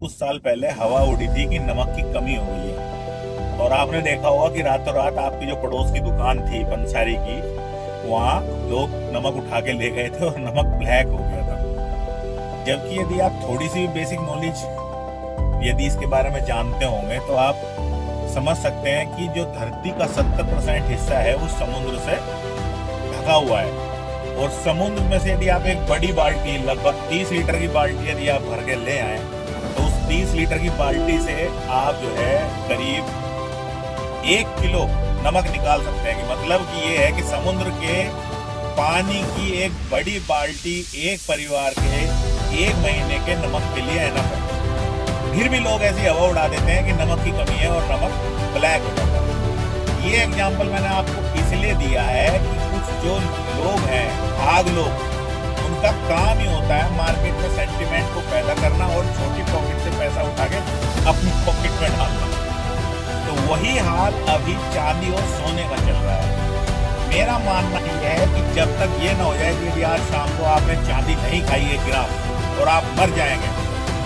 कुछ साल पहले हवा उड़ी थी कि नमक की कमी हो गई है। और आपने देखा होगा कि रातों रात आपकी जो पड़ोस की दुकान थी पंसारी की, वहां लोग नमक उठा के ले गए थे और नमक ब्लैक हो गया था। जबकि यदि आप थोड़ी सी बेसिक नॉलेज यदि इसके बारे में जानते होंगे तो आप समझ सकते हैं कि जो धरती का 70% हिस्सा है वो समुद्र से ढका हुआ है। और समुद्र में से यदि आप एक बड़ी बाल्टी, लगभग 30 लीटर की बाल्टी यदि आप भर के ले आए, तो उस 30 लीटर की बाल्टी से आप जो है करीब 1 किलो नमक निकाल सकते हैं। कि मतलब कि ये है कि समुद्र के पानी की एक बड़ी बाल्टी एक परिवार के 1 महीने के नमक के लिए एनफ है। फिर भी लोग ऐसी हवा उड़ा देते हैं कि नमक की कमी है और नमक ब्लैक हो जाता है। ये एग्जाम्पल मैंने आपको इसलिए दिया है कि कुछ जो लोग हैं, भाग लोग, उनका काम ही होता है मार्केट में सेंटिमेंट को पैदा करना और छोटी पॉकेट से पैसा उठा के अपनी पॉकेट में डालना। तो वही हाल अभी चांदी और सोने का चल रहा है। मेरा मानना यह है कि जब तक ये ना हो जाए कि आज शाम को आपने चांदी नहीं खाई 1 ग्राम और आप मर जाएंगे,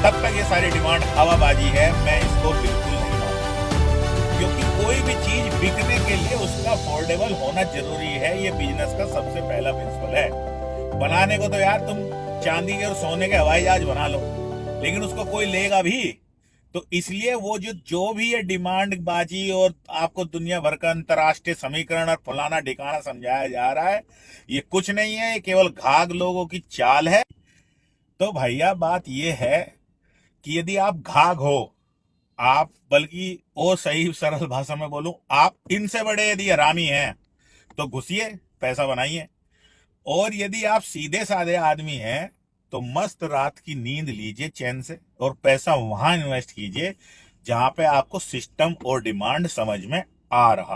तब तक ये सारी डिमांड हवाबाजी है। मैं इसको बिल्कुल नहीं मानता, क्योंकि कोई भी चीज बिकने के लिए उसका अफोर्डेबल होना जरूरी है। ये बिजनेस का सबसे पहला प्रिंसिपल है। बनाने को तो यार तुम चांदी के और सोने के हवाई जहाज बना लो, लेकिन उसको कोई लेगा भी? तो इसलिए वो जो भी ये डिमांड बाजी और आपको दुनिया भर का अंतर्राष्ट्रीय समीकरण और फलाना ठिकाना समझाया जा रहा है, ये कुछ नहीं है, ये केवल घाघ लोगों की चाल है। तो भैया बात ये है कि यदि आप घाघ हो, आप बल्कि और सही सरल भाषा में बोलूं, आप इनसे बड़े यदि हरामी हैं तो घुसिए, पैसा बनाइए। और यदि आप सीधे साधे आदमी हैं तो मस्त रात की नींद लीजिए चैन से और पैसा वहां इन्वेस्ट कीजिए जहां पे आपको सिस्टम और डिमांड समझ में आ रहा।